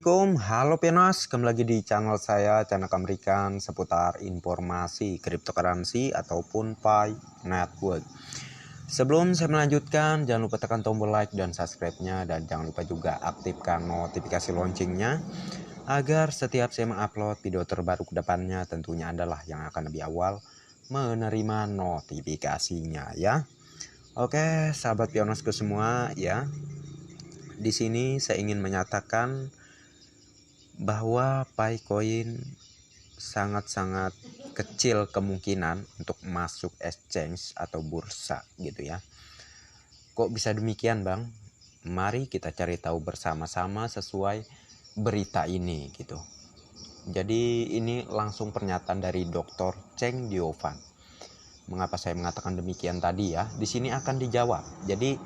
Assalamualaikum, halo Pianos, kembali lagi di channel saya, channel American seputar informasi cryptocurrency ataupun Pi Network. Sebelum saya melanjutkan, jangan lupa tekan tombol like dan subscribe-nya, dan jangan lupa juga aktifkan notifikasi loncengnya agar setiap saya mengupload video terbaru ke depannya, tentunya Anda lah yang akan lebih awal menerima notifikasinya ya. Oke, sahabat Pianosku semua ya. Di sini saya ingin menyatakan bahwa Picoin sangat-sangat kecil kemungkinan untuk masuk exchange atau bursa gitu ya. Kok bisa demikian, Bang? Mari kita cari tahu bersama-sama sesuai berita ini gitu. Jadi ini langsung pernyataan dari Dr. Cheng Diovan. Mengapa saya mengatakan demikian tadi ya? Di sini akan dijawab. Jadi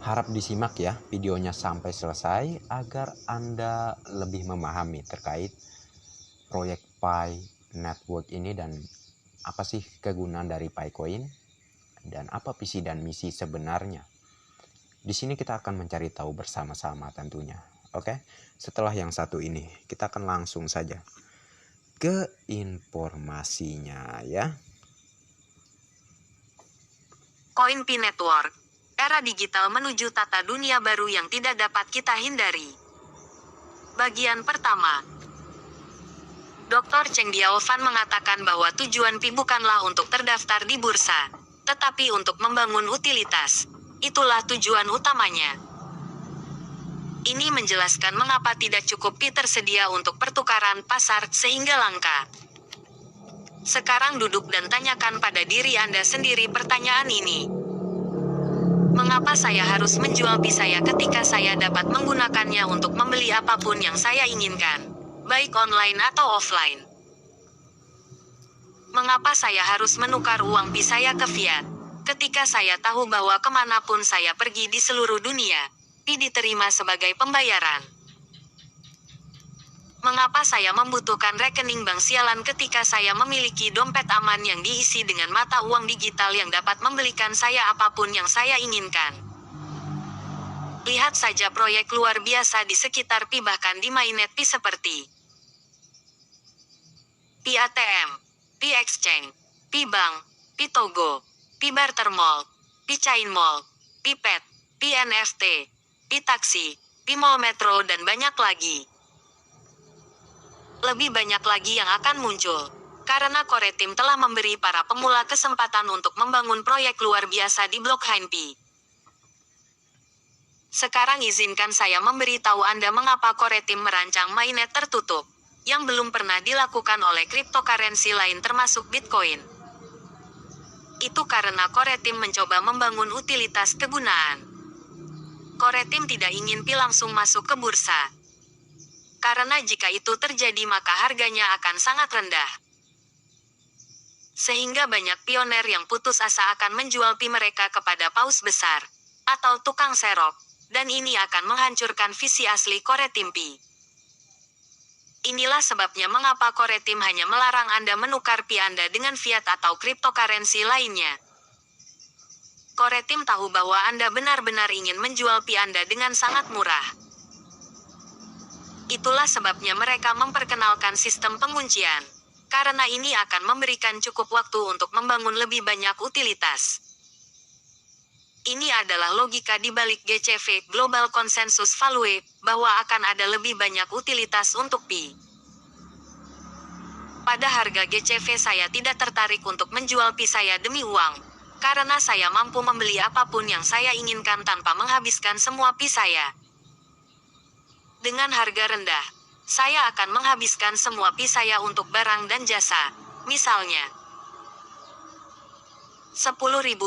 harap disimak ya videonya sampai selesai agar Anda lebih memahami terkait proyek Pi Network ini dan apa sih kegunaan dari Picoin dan apa visi dan misi sebenarnya. Di sini kita akan mencari tahu bersama-sama tentunya. Oke, setelah yang satu ini kita akan langsung saja ke informasinya ya. Coin Pi Network. Era digital menuju tata dunia baru yang tidak dapat kita hindari. Bagian pertama. Dr. Cheng Diovan mengatakan bahwa tujuan Pi bukanlah untuk terdaftar di bursa, tetapi untuk membangun utilitas. Itulah tujuan utamanya. Ini menjelaskan mengapa tidak cukup Pi tersedia untuk pertukaran pasar sehingga langka. Sekarang duduk dan tanyakan pada diri Anda sendiri pertanyaan ini. Mengapa saya harus menjual Pi saya ketika saya dapat menggunakannya untuk membeli apapun yang saya inginkan, baik online atau offline? Mengapa saya harus menukar uang Pi saya ke fiat, ketika saya tahu bahwa kemanapun saya pergi di seluruh dunia, Pi diterima sebagai pembayaran? Mengapa saya membutuhkan rekening bank sialan ketika saya memiliki dompet aman yang diisi dengan mata uang digital yang dapat membelikan saya apapun yang saya inginkan? Lihat saja proyek luar biasa di sekitar Pi bahkan di mainnet Pi seperti Pi ATM, Pi Exchange, Pi Bank, Pi Togo, Pi Barter Mall, Pi Chain Mall, Pi Pet, Pi NFT, Pi Taksi, Pi Mall Metro dan banyak lagi. Lebih banyak lagi yang akan muncul, karena Core Team telah memberi para pemula kesempatan untuk membangun proyek luar biasa di blockchain Pi. Sekarang izinkan saya memberitahu Anda mengapa Core Team merancang mainnet tertutup, yang belum pernah dilakukan oleh cryptocurrency lain termasuk Bitcoin. Itu karena Core Team mencoba membangun utilitas kegunaan. Core Team tidak ingin Pi langsung masuk ke bursa. Karena jika itu terjadi maka harganya akan sangat rendah. Sehingga banyak pioner yang putus asa akan menjual Pi mereka kepada paus besar, atau tukang serok, dan ini akan menghancurkan visi asli Core Team Pi. Inilah sebabnya mengapa Core Team hanya melarang Anda menukar Pi Anda dengan fiat atau cryptocurrency lainnya. Core Team tahu bahwa Anda benar-benar ingin menjual Pi Anda dengan sangat murah. Itulah sebabnya mereka memperkenalkan sistem penguncian, karena ini akan memberikan cukup waktu untuk membangun lebih banyak utilitas. Ini adalah logika di balik GCV Global Consensus Value, bahwa akan ada lebih banyak utilitas untuk Pi. Pada harga GCV saya tidak tertarik untuk menjual Pi saya demi uang, karena saya mampu membeli apapun yang saya inginkan tanpa menghabiskan semua Pi saya. Dengan harga rendah, saya akan menghabiskan semua Pi saya untuk barang dan jasa, misalnya 10.000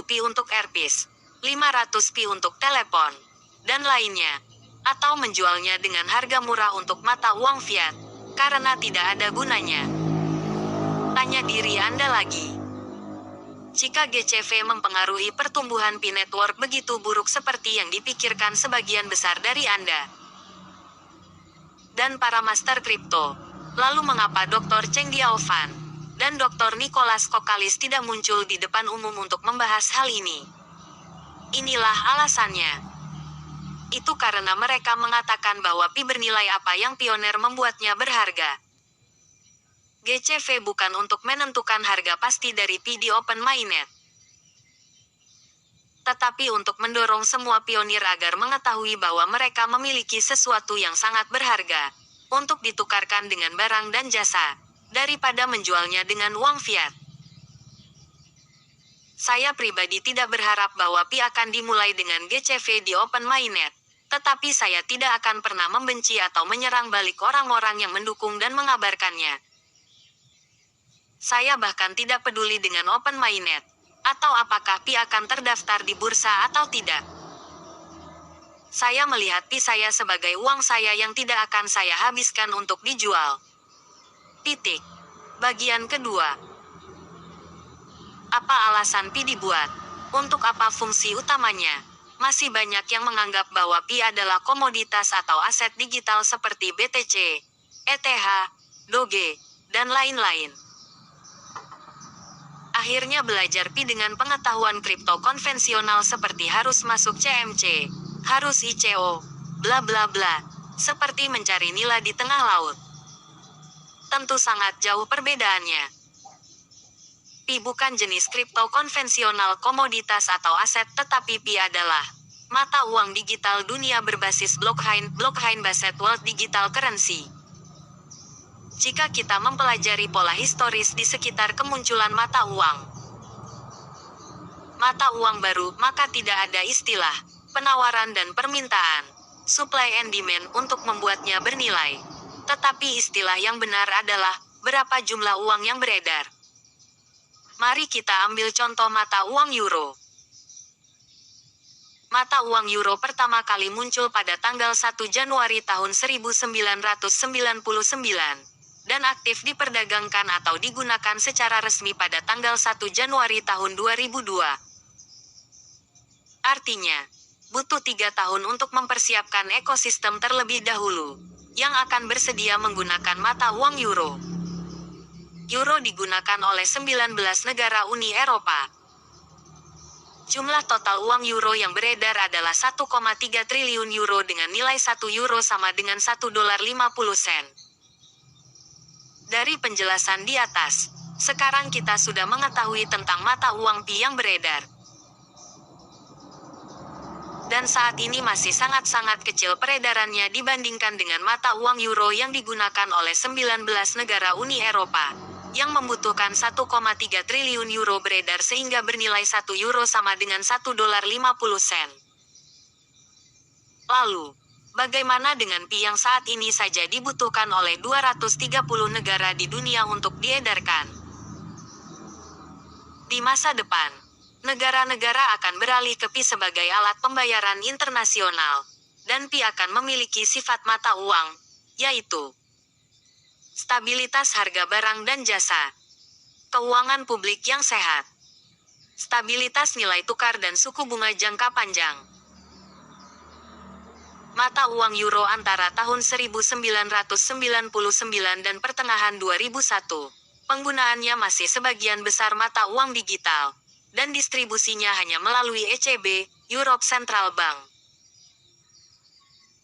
Pi untuk earpiece, 500 Pi untuk telepon, dan lainnya, atau menjualnya dengan harga murah untuk mata uang fiat, karena tidak ada gunanya. Tanya diri Anda lagi. Jika GCV mempengaruhi pertumbuhan Pi Network begitu buruk seperti yang dipikirkan sebagian besar dari Anda dan para master kripto, lalu mengapa Dr. Cheng Diovan dan Dr. Nicholas Kokalis tidak muncul di depan umum untuk membahas hal ini? Inilah alasannya. Itu karena mereka mengatakan bahwa Pi bernilai apa yang pioner membuatnya berharga. GCV bukan untuk menentukan harga pasti dari Pi di Open Mainnet, tetapi untuk mendorong semua pionir agar mengetahui bahwa mereka memiliki sesuatu yang sangat berharga untuk ditukarkan dengan barang dan jasa, daripada menjualnya dengan uang fiat. Saya pribadi tidak berharap bahwa Pi akan dimulai dengan GCV di Open Mainnet, tetapi saya tidak akan pernah membenci atau menyerang balik orang-orang yang mendukung dan mengabarkannya. Saya bahkan tidak peduli dengan Open Mainnet, atau apakah Pi akan terdaftar di bursa atau tidak. Saya melihat Pi saya sebagai uang saya yang tidak akan saya habiskan untuk dijual. Titik. Bagian kedua. Apa alasan Pi dibuat? Untuk apa fungsi utamanya? Masih banyak yang menganggap bahwa Pi adalah komoditas atau aset digital seperti BTC, ETH, Doge, dan lain-lain. Akhirnya belajar Pi dengan pengetahuan kripto konvensional seperti harus masuk CMC, harus ICO, bla bla bla, seperti mencari nila di tengah laut. Tentu sangat jauh perbedaannya. Pi bukan jenis kripto konvensional komoditas atau aset, tetapi Pi adalah mata uang digital dunia berbasis blockchain-based world digital currency. Jika kita mempelajari pola historis di sekitar kemunculan mata uang baru, maka tidak ada istilah penawaran dan permintaan, supply and demand untuk membuatnya bernilai. Tetapi istilah yang benar adalah berapa jumlah uang yang beredar. Mari kita ambil contoh mata uang euro. Mata uang euro pertama kali muncul pada tanggal 1 Januari tahun 1999. Dan aktif diperdagangkan atau digunakan secara resmi pada tanggal 1 Januari tahun 2002. Artinya, butuh 3 tahun untuk mempersiapkan ekosistem terlebih dahulu, yang akan bersedia menggunakan mata uang euro. Euro digunakan oleh 19 negara Uni Eropa. Jumlah total uang euro yang beredar adalah 1,3 triliun euro dengan nilai 1 euro sama dengan $1.50. Dari penjelasan di atas, sekarang kita sudah mengetahui tentang mata uang Pi yang beredar. Dan saat ini masih sangat-sangat kecil peredarannya dibandingkan dengan mata uang euro yang digunakan oleh 19 negara Uni Eropa, yang membutuhkan 1,3 triliun euro beredar sehingga bernilai 1 euro sama dengan $1.50. Lalu, bagaimana dengan Pi yang saat ini saja dibutuhkan oleh 230 negara di dunia untuk diedarkan? Di masa depan, negara-negara akan beralih ke Pi sebagai alat pembayaran internasional, dan Pi akan memiliki sifat mata uang, yaitu stabilitas harga barang dan jasa, keuangan publik yang sehat, stabilitas nilai tukar dan suku bunga jangka panjang. Mata uang euro antara tahun 1999 dan pertengahan 2001, penggunaannya masih sebagian besar mata uang digital, dan distribusinya hanya melalui ECB, Europe Central Bank.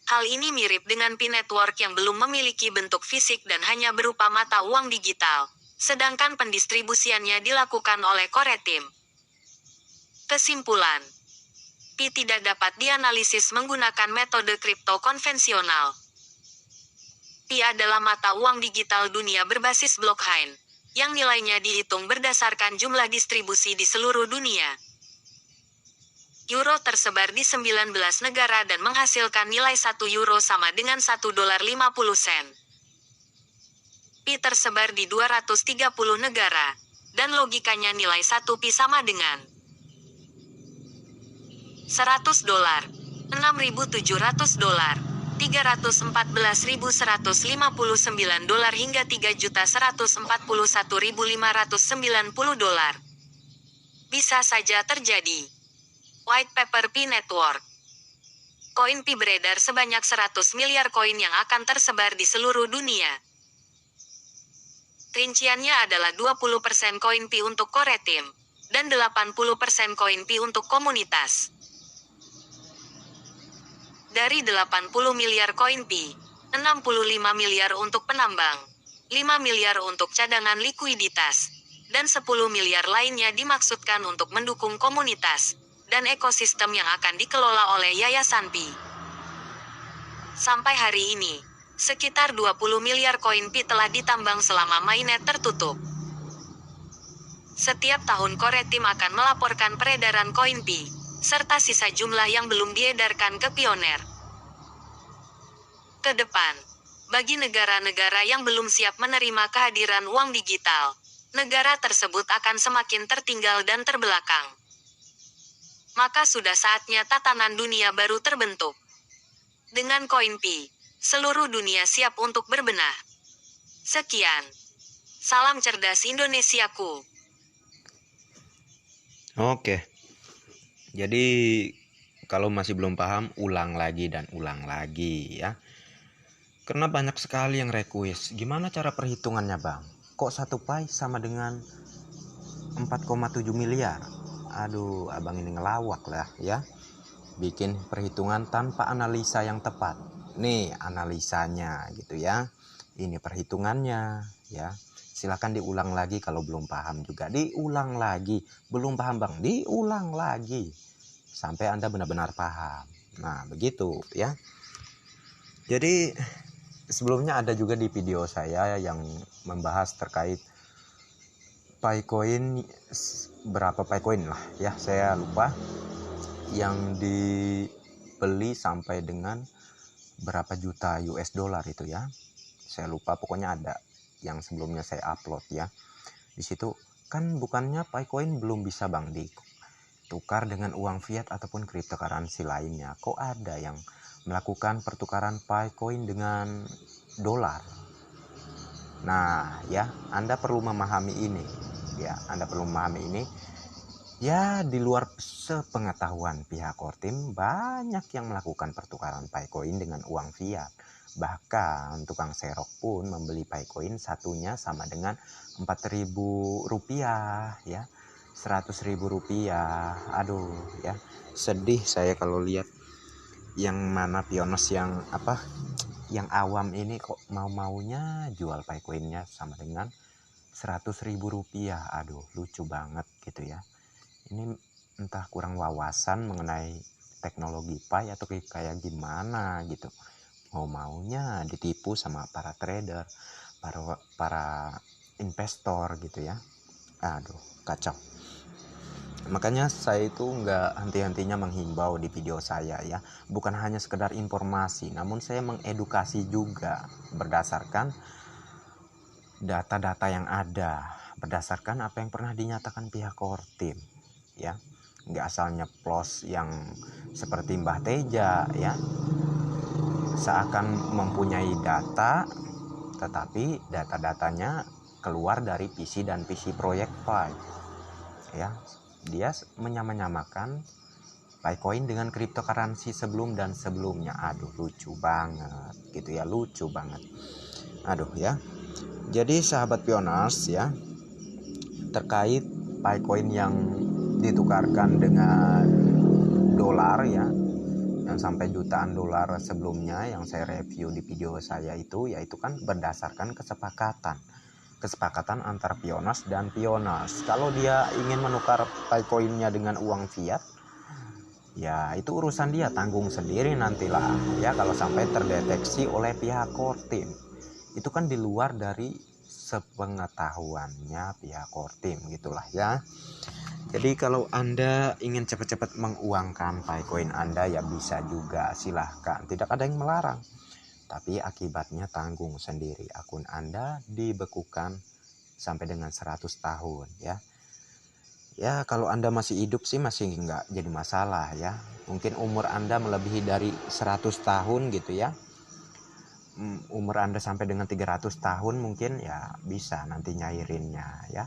Hal ini mirip dengan Pi Network yang belum memiliki bentuk fisik dan hanya berupa mata uang digital, sedangkan pendistribusiannya dilakukan oleh Core Team. Kesimpulan, Pi tidak dapat dianalisis menggunakan metode kripto konvensional. Pi adalah mata uang digital dunia berbasis blockchain, yang nilainya dihitung berdasarkan jumlah distribusi di seluruh dunia. Euro tersebar di 19 negara dan menghasilkan nilai 1 euro sama dengan $1.50. Pi tersebar di 230 negara, dan logikanya nilai 1 Pi sama dengan $100, $6.700, $314.159 hingga $3.141.590. Bisa saja terjadi. White Paper Pi Network. Koin Pi beredar sebanyak 100 miliar koin yang akan tersebar di seluruh dunia. Rinciannya adalah 20% koin Pi untuk Core Team, dan 80% koin Pi untuk komunitas. Dari 80 miliar koin Pi, 65 miliar untuk penambang, 5 miliar untuk cadangan likuiditas, dan 10 miliar lainnya dimaksudkan untuk mendukung komunitas dan ekosistem yang akan dikelola oleh Yayasan Pi. Sampai hari ini, sekitar 20 miliar koin Pi telah ditambang selama mainnet tertutup. Setiap tahun Core Team akan melaporkan peredaran koin Pi, serta sisa jumlah yang belum diedarkan ke Pioneer. Ke depan, bagi negara-negara yang belum siap menerima kehadiran uang digital, negara tersebut akan semakin tertinggal dan terbelakang. Maka sudah saatnya tatanan dunia baru terbentuk. Dengan koin Pi, seluruh dunia siap untuk berbenah. Sekian. Salam cerdas Indonesiaku. Oke. Jadi kalau masih belum paham, ulang lagi dan ulang lagi ya. Karena banyak sekali yang request, gimana cara perhitungannya bang? Kok 1 Pi sama dengan 4,7 miliar? Aduh, abang ini ngelawak lah ya. Bikin perhitungan tanpa analisa yang tepat. Nih analisanya gitu ya. Ini perhitungannya ya. Silahkan diulang lagi kalau belum paham juga. Diulang lagi. Belum paham bang, diulang lagi. Sampai Anda benar-benar paham. Nah begitu ya. Jadi sebelumnya ada juga di video saya yang membahas terkait Picoin, berapa Picoin lah ya, saya lupa, yang dibeli sampai dengan berapa juta US dollar itu ya, saya lupa, pokoknya ada yang sebelumnya saya upload ya. Di situ kan bukannya Picoin belum bisa bang ditukar dengan uang fiat ataupun cryptocurrency lainnya, kok ada yang melakukan pertukaran Picoin dengan dolar. Nah ya, Anda perlu memahami ini ya, Anda perlu memahami ini ya. Di luar sepengetahuan pihak Core Team, banyak yang melakukan pertukaran Picoin dengan uang fiat. Bahkan tukang serok pun membeli Picoin satunya sama dengan 4.000 rupiah ya, 100.000 rupiah. Aduh ya, sedih saya kalau lihat yang mana Pioneers yang yang awam ini kok mau-maunya jual Picoinnya sama dengan 100.000 rupiah. Aduh, lucu banget gitu ya. Ini entah kurang wawasan mengenai teknologi Pi atau kayak gimana gitu. Mau-maunya ditipu sama para trader, para investor gitu ya. Aduh, kacau. Makanya saya itu nggak henti-hentinya menghimbau di video saya ya. Bukan hanya sekedar informasi, namun saya mengedukasi juga berdasarkan data-data yang ada, berdasarkan apa yang pernah dinyatakan pihak Core Team ya. Nggak asal nyeplos yang seperti Mbah Teja ya, seakan mempunyai data tetapi data-datanya keluar dari PC dan PC Project Pi ya. Dia menyamakan Picoin dengan cryptocurrency sebelum dan sebelumnya. Aduh, lucu banget gitu ya, lucu banget. Aduh ya. Jadi sahabat Pioneers ya, terkait Picoin yang ditukarkan dengan dolar ya, yang sampai jutaan dolar sebelumnya yang saya review di video saya itu, yaitu kan berdasarkan kesepakatan antar Pioneers dan Pioneers. Kalau dia ingin menukar Picoinnya dengan uang fiat, ya itu urusan dia, tanggung sendiri nantilah ya kalau sampai terdeteksi oleh pihak Core Team. Itu kan di luar dari sepengetahuannya pihak Core Team gitulah ya. Jadi kalau Anda ingin cepat-cepat menguangkan Picoin Anda ya bisa juga, silahkan, tidak ada yang melarang. Tapi akibatnya tanggung sendiri, akun Anda dibekukan sampai dengan 100 tahun ya. Ya kalau Anda masih hidup sih masih nggak jadi masalah ya. Mungkin umur Anda melebihi dari 100 tahun gitu ya. Umur Anda sampai dengan 300 tahun mungkin ya bisa nanti nyairinnya ya.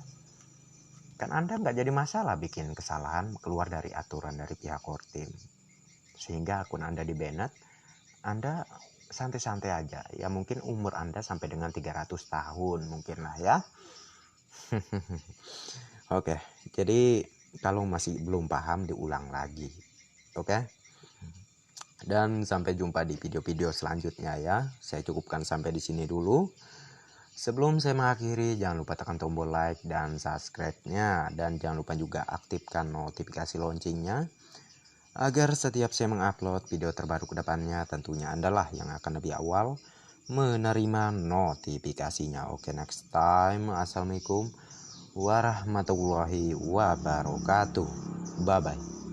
Kan Anda nggak jadi masalah bikin kesalahan keluar dari aturan dari pihak Core Team, sehingga akun Anda di-banned, Anda santai-santai aja ya. Mungkin umur Anda sampai dengan 300 tahun mungkin lah ya. Oke, jadi kalau masih belum paham diulang lagi. Oke. Dan sampai jumpa di video-video selanjutnya ya. Saya cukupkan sampai di sini dulu. Sebelum saya mengakhiri, jangan lupa tekan tombol like dan subscribe-nya. Dan jangan lupa juga aktifkan notifikasi loncengnya, agar setiap saya mengupload video terbaru ke depannya, tentunya Andalah yang akan lebih awal menerima notifikasinya. Oke, next time. Assalamualaikum warahmatullahi wabarakatuh. Bye-bye.